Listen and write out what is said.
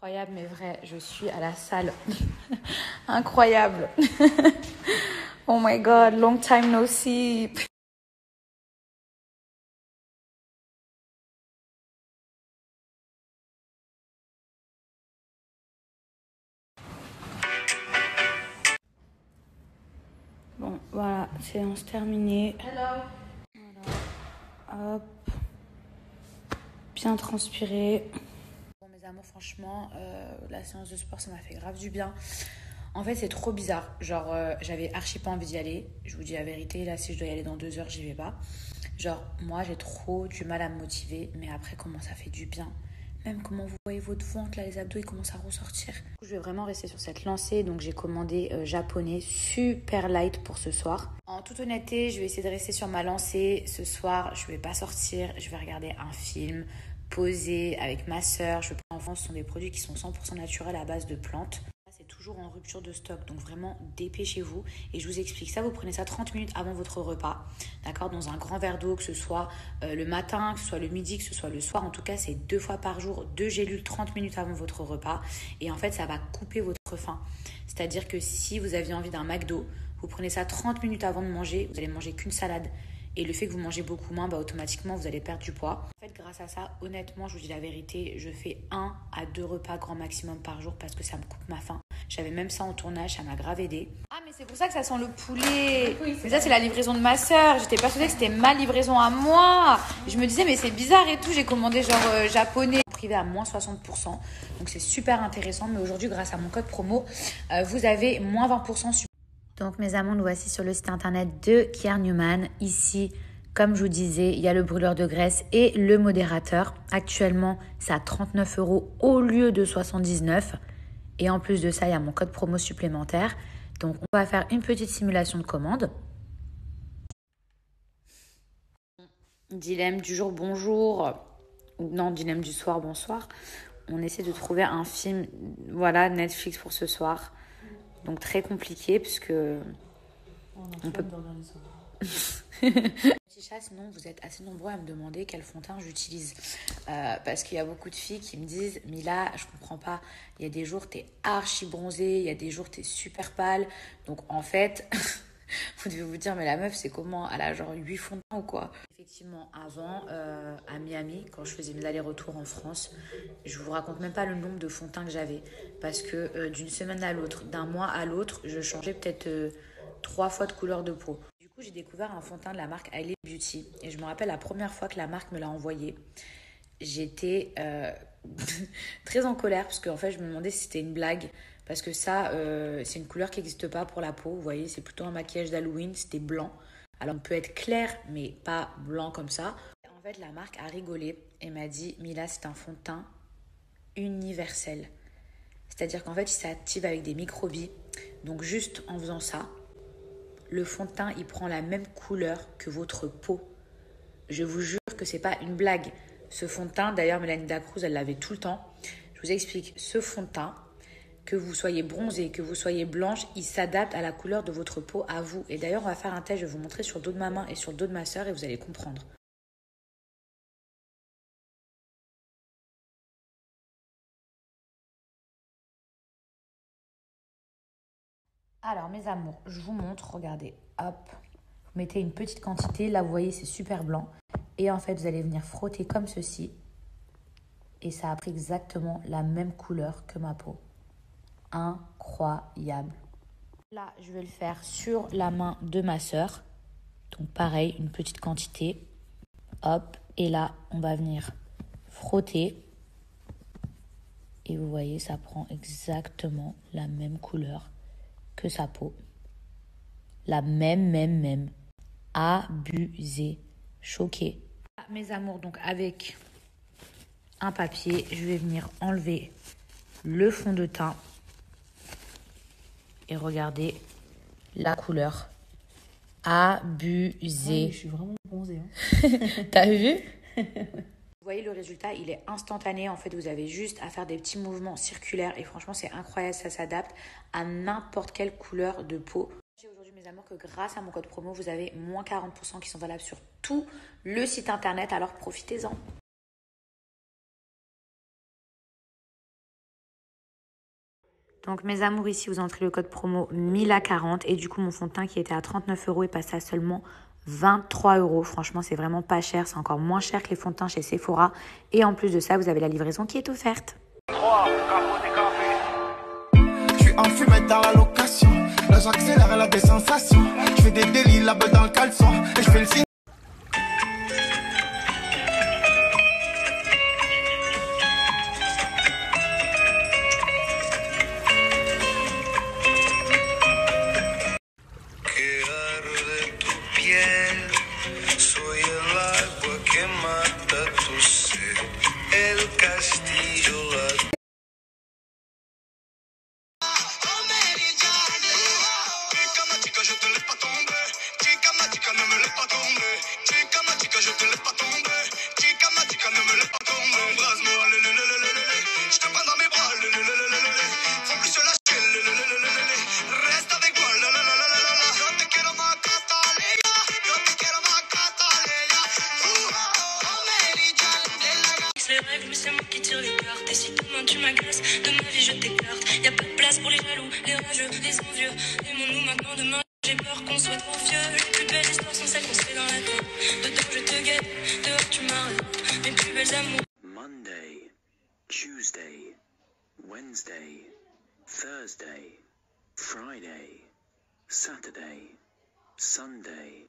Incroyable mais vrai, je suis à la salle. Incroyable. Oh my god, long time no see. Bon, voilà, séance terminée. Hello. Voilà. Hop. Bien transpiré. Bon, mes amours, franchement, la séance de sport, ça m'a fait grave du bien. En fait, c'est trop bizarre. Genre, j'avais archi pas envie d'y aller. Je vous dis la vérité, là, si je dois y aller dans 2 heures, j'y vais pas. Genre, moi, j'ai trop du mal à me motiver. Mais après, comment ça fait du bien. Même comment vous voyez votre ventre, là, les abdos, ils commencent à ressortir. Je vais vraiment rester sur cette lancée. Donc, j'ai commandé japonais super light pour ce soir. En toute honnêteté, je vais essayer de rester sur ma lancée. Ce soir, je vais pas sortir. Je vais regarder un film, poser avec ma sœur. Je prends en France, ce sont des produits qui sont 100% naturels à base de plantes. C'est toujours en rupture de stock, donc vraiment dépêchez-vous. Et je vous explique ça, vous prenez ça 30 minutes avant votre repas, d'accord, dans un grand verre d'eau, que ce soit le matin, que ce soit le midi, que ce soit le soir. En tout cas, c'est 2 fois par jour, 2 gélules 30 minutes avant votre repas. Et en fait, ça va couper votre faim. C'est-à-dire que si vous aviez envie d'un McDo, vous prenez ça 30 minutes avant de manger, vous allez manger qu'une salade. Et le fait que vous mangez beaucoup moins, automatiquement, vous allez perdre du poids. En fait, grâce à ça, honnêtement, je vous dis la vérité, je fais 1 à 2 repas grand maximum par jour parce que ça me coupe ma faim. J'avais même ça en tournage, ça m'a grave aidé. Ah, mais c'est pour ça que ça sent le poulet. Oui, mais ça, c'est la livraison de ma sœur. J'étais persuadée que c'était ma livraison à moi. Je me disais, mais c'est bizarre et tout. J'ai commandé genre japonais privé à moins 60%. Donc, c'est super intéressant. Mais aujourd'hui, grâce à mon code promo, vous avez moins 20%. Donc, mes amours, nous voici sur le site internet de Kier Newman. Ici, comme je vous disais, il y a le brûleur de graisse et le modérateur. Actuellement, c'est à 39 € au lieu de 79 €. Et en plus de ça, il y a mon code promo supplémentaire. Donc, on va faire une petite simulation de commande. Dilemme du jour, bonjour. Non, dilemme du soir, bonsoir. On essaie de trouver un film, voilà, Netflix pour ce soir. Donc, très compliqué puisque on peut... Petit chat, sinon vous êtes assez nombreux à me demander quel fond de teint j'utilise. Parce qu'il y a beaucoup de filles qui me disent « Mila, je comprends pas, il y a des jours t'es archi bronzée, il y a des jours t'es super pâle. » Donc en fait, vous devez vous dire « Mais la meuf, c'est comment? Elle a genre 8 fonds de teint ou quoi ?» Effectivement, avant, à Miami, quand je faisais mes allers-retours en France, je vous raconte même pas le nombre de fonds de teint que j'avais. Parce que d'une semaine à l'autre, d'un mois à l'autre, je changeais peut-être 3 fois de couleur de peau. J'ai découvert un fond de teint de la marque Hailey Beauty et je me rappelle la première fois que la marque me l'a envoyé, j'étais très en colère parce qu'en fait je me demandais si c'était une blague parce que ça c'est une couleur qui n'existe pas pour la peau, vous voyez, c'est plutôt un maquillage d'Halloween, c'était blanc. Alors on peut être clair mais pas blanc comme ça. En fait la marque a rigolé et m'a dit Mila, c'est un fond de teint universel, c'est-à-dire qu'en fait il s'active avec des microbilles, donc juste en faisant ça le fond de teint, il prend la même couleur que votre peau. Je vous jure que c'est pas une blague. Ce fond de teint, d'ailleurs, Mélanie Dacruz, elle l'avait tout le temps. Je vous explique, ce fond de teint, que vous soyez bronzée, que vous soyez blanche, il s'adapte à la couleur de votre peau, à vous. Et d'ailleurs, on va faire un test, je vais vous montrer sur le dos de ma main et sur le dos de ma sœur et vous allez comprendre. Alors, mes amours, je vous montre, regardez, hop. Vous mettez une petite quantité, là, vous voyez, c'est super blanc. Et en fait, vous allez venir frotter comme ceci. Et ça a pris exactement la même couleur que ma peau. Incroyable. Là, je vais le faire sur la main de ma sœur. Donc pareil, une petite quantité. Hop, et là, on va venir frotter. Et vous voyez, ça prend exactement la même couleur que sa peau. La même. Abusé. Choqué. Mes amours, donc avec un papier, je vais venir enlever le fond de teint. Et regardez la couleur. Abusé. Ouais, je suis vraiment bronzée. Hein. T'as vu? Vous voyez, le résultat, il est instantané. En fait, vous avez juste à faire des petits mouvements circulaires. Et franchement, c'est incroyable. Ça s'adapte à n'importe quelle couleur de peau. J'ai aujourd'hui, mes amours, que grâce à mon code promo, vous avez moins 40% qui sont valables sur tout le site internet. Alors, profitez-en. Donc mes amours, ici vous entrez le code promo MILA40 et du coup mon fond de teint qui était à 39 € est passé à seulement 23 €. Franchement c'est vraiment pas cher, c'est encore moins cher que les fonds de teint chez Sephora. Et en plus de ça vous avez la livraison qui est offerte. Je suis en fumette dans la location, là j'accélère, elle a des sensations. Je fais des délits, la balle dans le caleçon et je fais le signe. Mais c'est moi qui tire les cartes. Et si demain tu m'agresses, de ma vie je t'écarte. Y'a pas de place pour les jaloux, les rageux, les envieux. Aimons-nous maintenant, demain. J'ai peur qu'on soit trop vieux. Les plus belles histoires sont celles qu'on se fait dans la tête. Dedans je te guette, dehors tu m'arrêtes. Mes plus belles amours. Monday, Tuesday, Wednesday, Thursday, Friday, Saturday, Sunday.